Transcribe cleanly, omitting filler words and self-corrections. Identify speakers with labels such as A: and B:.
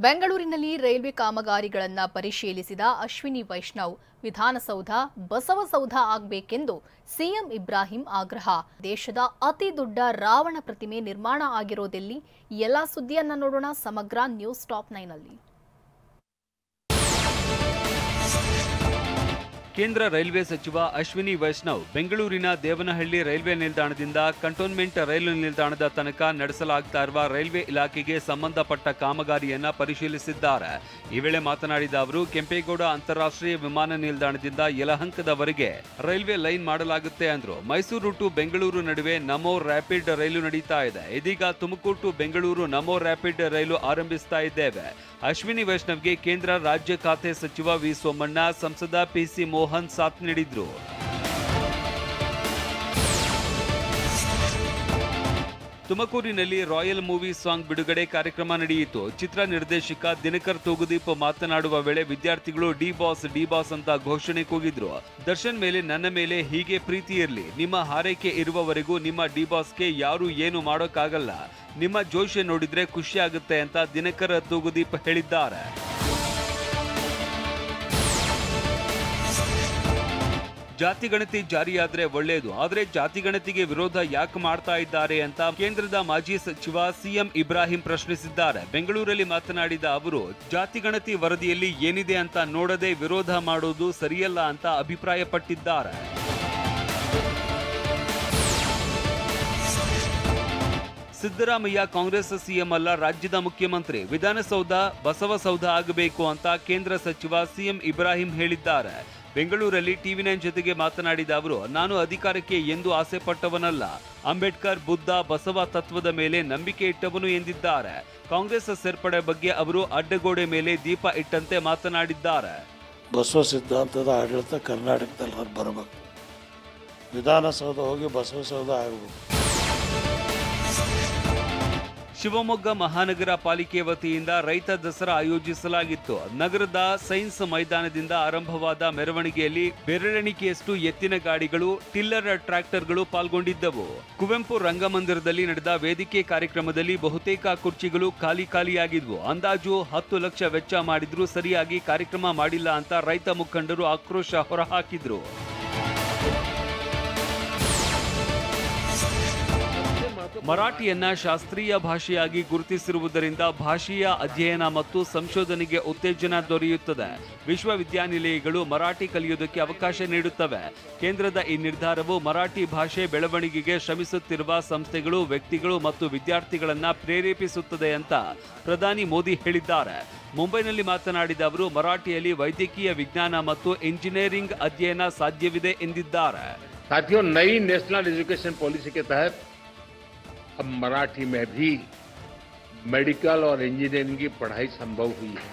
A: ಬೆಂಗಳೂರಿನಲ್ಲಿ ರೈಲ್ವೆ ಕಾಮಗಾರಿಗಳನ್ನು ಪರಿಶೀಲಿಸಿದ ಅಶ್ವಿನಿ ವೈಷ್ಣವ್ ವಿಧಾನಸೌಧ ಬಸವಸೌಧ ಆಗಬೇಕೆಂದು ಸಿಎಂ ಇಬ್ರಾಹಿಂ ಆಗ್ರಹ. ದೇಶದ ಅತಿ ದೊಡ್ಡ ರಾವಣ ಪ್ರತಿಮೆ ನಿರ್ಮಾಣ ಆಗಿರೋದೆಲ್ಲಿ? ಎಲ್ಲ ಸುದ್ದಿಯನ್ನ ನೋಡೋಣ ಸಮಗ್ರ ನ್ಯೂಸ್ ಟಾಪ್ 9 ನಲ್ಲಿ.
B: ಕೇಂದ್ರ ರೈಲ್ವೆ ಸಚಿವ ಅಶ್ವಿನಿ ವೈಷ್ಣವ್ ಬೆಂಗಳೂರಿನ ದೇವನಹಳ್ಳಿ ರೈಲ್ವೆ ನಿಲ್ದಾಣದಿಂದ ಕಂಟೋನ್ಮೆಂಟ್ ರೈಲು ನಿಲ್ದಾಣದ ತನಕ ನಡೆಸಲಾಗ್ತಾ ಇರುವ ರೈಲ್ವೆ ಇಲಾಖೆಗೆ ಸಂಬಂಧಪಟ್ಟ ಕಾಮಗಾರಿಯನ್ನ ಪರಿಶೀಲಿಸಿದ್ದಾರೆ. ಈ ವೇಳೆ ಮಾತನಾಡಿದ ಅವರು, ಕೆಂಪೇಗೌಡ ಅಂತಾರಾಷ್ಟ್ರೀಯ ವಿಮಾನ ನಿಲ್ದಾಣದಿಂದ ಯಲಹಂಕದವರೆಗೆ ರೈಲ್ವೆ ಲೈನ್ ಮಾಡಲಾಗುತ್ತೆ ಅಂದ್ರು. ಮೈಸೂರು ಟು ಬೆಂಗಳೂರು ನಡುವೆ ನಮೋ ರ್ಯಾಪಿಡ್ ರೈಲು ನಡೀತಾ ಇದೆ. ಇದೀಗ Tumakuru to Bengaluru Namo rapid ರೈಲು ಆರಂಭಿಸ್ತಾ ಇದ್ದೇವೆ. ಅಶ್ವಿನಿ ವೈಷ್ಣವ್ಗೆ ಕೇಂದ್ರ ರಾಜ್ಯ ಖಾತೆ ಸಚಿವ ವಿ ಸೋಮಣ್ಣ, ಸಂಸದ ಪಿಸಿ ಮೋಹನ್ ಸಾಥ್ ನೀಡಿದ್ರು. ತುಮಕೂರಿನಲ್ಲಿ ರಾಯಲ್ ಮೂವಿ ಸಾಂಗ್ ಬಿಡುಗಡೆ ಕಾರ್ಯಕ್ರಮ ನಡೆಯಿತು. ಚಿತ್ರ ನಿರ್ದೇಶಕ ದಿನಕರ್ ತೂಗುದೀಪ್ ಮಾತನಾಡುವ ವೇಳೆ ವಿದ್ಯಾರ್ಥಿಗಳು ಡಿ ಬಾಸ್ ಅಂತ ಘೋಷಣೆ ಕೂಗಿದ್ರು. ದರ್ಶನ್ ಮೇಲೆ ನನ್ನ ಮೇಲೆ ಹೀಗೆ ಪ್ರೀತಿ ಇರಲಿ, ನಿಮ್ಮ ಹಾರೈಕೆ ಇರುವವರೆಗೂ ನಿಮ್ಮ ಡಿ ಬಾಸ್ಗೆ ಯಾರು ಏನು ಮಾಡೋಕ್ಕಾಗಲ್ಲ, ನಿಮ್ಮ ಜೋಶ್ ನೋಡಿದ್ರೆ ಖುಷಿ ಆಗುತ್ತೆ ಅಂತ ದಿನಕರ್ ತೂಗುದೀಪ್ ಹೇಳಿದ್ದಾರೆ. ಜಾತಿಗಣತಿ ಜಾರಿಯಾದ್ರೆ ಒಳ್ಳೆಯದು, ಆದರೆ ಜಾತಿಗಣತಿಗೆ ವಿರೋಧ ಯಾಕೆ ಮಾಡ್ತಾ ಇದ್ದಾರೆ ಅಂತ ಕೇಂದ್ರದ ಮಾಜಿ ಸಚಿವ ಸಿಎಂ ಇಬ್ರಾಹಿಂ ಪ್ರಶ್ನಿಸಿದ್ದಾರೆ. ಬೆಂಗಳೂರಲ್ಲಿ ಮಾತನಾಡಿದ ಅವರು, ಜಾತಿಗಣತಿ ವರದಿಯಲ್ಲಿ ಏನಿದೆ ಅಂತ ನೋಡದೆ ವಿರೋಧ ಮಾಡೋದು ಸರಿಯಲ್ಲ ಅಂತ ಅಭಿಪ್ರಾಯಪಟ್ಟಿದ್ದಾರೆ. ಸಿದ್ದರಾಮಯ್ಯ ಕಾಂಗ್ರೆಸ್ ಸಿಎಂ ಅಲ್ಲ, ರಾಜ್ಯದ ಮುಖ್ಯಮಂತ್ರಿ. ವಿಧಾನಸೌಧ ಬಸವಸೌಧ ಆಗಬೇಕು ಅಂತ ಕೇಂದ್ರ ಸಚಿವ ಸಿಎಂ ಇಬ್ರಾಹಿಂ ಹೇಳಿದ್ದಾರೆ. ಬೆಂಗಳೂರಲ್ಲಿ ಟಿವಿ9 ಜೊತೆಗೆ ಮಾತನಾಡಿದ ಅವರು, ನಾನು ಅಧಿಕಾರಕ್ಕೆ ಎಂದು ಆಸೆ ಪಟ್ಟವನಲ್ಲ, ಅಂಬೇಡ್ಕರ್, ಬುದ್ಧ, ಬಸವ ತತ್ವದ ಮೇಲೆ ನಂಬಿಕೆ ಇಟ್ಟವನು ಎಂದಿದ್ದಾರೆ. ಕಾಂಗ್ರೆಸ್ ಸೇರ್ಪಡೆ ಬಗ್ಗೆ ಅವರು ಅಡ್ಡಗೋಡೆ ಮೇಲೆ ದೀಪ ಇಟ್ಟಂತೆ ಮಾತನಾಡಿದ್ದಾರೆ.
C: ಬಸವ ಸಿದ್ಧಾಂತದ ಆಡಳಿತ ಕರ್ನಾಟಕದಲ್ಲಿ ಬರಬೇಕು, ವಿಧಾನಸೌಧ ಹೋಗಿ ಬಸವಸೌಧ ಆಗಬೇಕು.
B: ಶಿವಮೊಗ್ಗ ಮಹಾನಗರ ಪಾಲಿಕೆ ವತಿಯಿಂದ ರೈತ ದಸರಾ ಆಯೋಜಿಸಲಾಗಿತ್ತು. ನಗರದ ಸೈನ್ಸ್ ಮೈದಾನದಿಂದ ಆರಂಭವಾದ ಮೆರವಣಿಗೆಯಲ್ಲಿ ಬೆರಳೆಣಿಕೆಯಷ್ಟು ಎತ್ತಿನ ಗಾಡಿಗಳು, ಟಿಲ್ಲರ್ ಟ್ರ್ಯಾಕ್ಟರ್ಗಳು ಪಾಲ್ಗೊಂಡಿದ್ದವು. ಕುವೆಂಪು ರಂಗಮಂದಿರದಲ್ಲಿ ನಡೆದ ವೇದಿಕೆ ಕಾರ್ಯಕ್ರಮದಲ್ಲಿ ಬಹುತೇಕ ಕುರ್ಚಿಗಳು ಖಾಲಿಯಾಗಿದ್ವು. ಅಂದಾಜು 10 ಲಕ್ಷ ವೆಚ್ಚ ಮಾಡಿದ್ರೂ ಸರಿಯಾಗಿ ಕಾರ್ಯಕ್ರಮ ಮಾಡಿಲ್ಲ ಅಂತ ರೈತ ಮುಖಂಡರು ಆಕ್ರೋಶ ಹೊರಹಾಕಿದ್ರು. ಮರಾಠಿಯನ್ನ ಶಾಸ್ತ್ರೀಯ ಭಾಷೆಯಾಗಿ ಗುರುತಿಸಿರುವುದರಿಂದ ಭಾಷೆಯ ಅಧ್ಯಯನ ಮತ್ತು ಸಂಶೋಧನೆಗೆ ಉತ್ತೇಜನ ದೊರೆಯುತ್ತದೆ. ವಿಶ್ವವಿದ್ಯಾನಿಲಯಗಳು ಮರಾಠಿ ಕಲಿಯುವುದಕ್ಕೆ ಅವಕಾಶ ನೀಡುತ್ತವೆ. ಕೇಂದ್ರದ ಈ ನಿರ್ಧಾರವು ಮರಾಠಿ ಭಾಷೆ ಬೆಳವಣಿಗೆಗೆ ಶ್ರಮಿಸುತ್ತಿರುವ ಸಂಸ್ಥೆಗಳು, ವ್ಯಕ್ತಿಗಳು ಮತ್ತು ವಿದ್ಯಾರ್ಥಿಗಳನ್ನ ಪ್ರೇರೇಪಿಸುತ್ತದೆ ಅಂತ ಪ್ರಧಾನಿ ಮೋದಿ ಹೇಳಿದ್ದಾರೆ. ಮುಂಬೈನಲ್ಲಿ ಮಾತನಾಡಿದ ಅವರು, ಮರಾಠಿಯಲ್ಲಿ ವೈದ್ಯಕೀಯ ವಿಜ್ಞಾನ ಮತ್ತು ಇಂಜಿನಿಯರಿಂಗ್ ಅಧ್ಯಯನ ಸಾಧ್ಯವಿದೆ ಎಂದಿದ್ದಾರೆ.
D: साथियों, नई नेशनल एजुकेशन पॉलिसी के तहत अब मराठी में भी मेडिकल और इंजीनियरिंग की पढ़ाई संभव हुई है.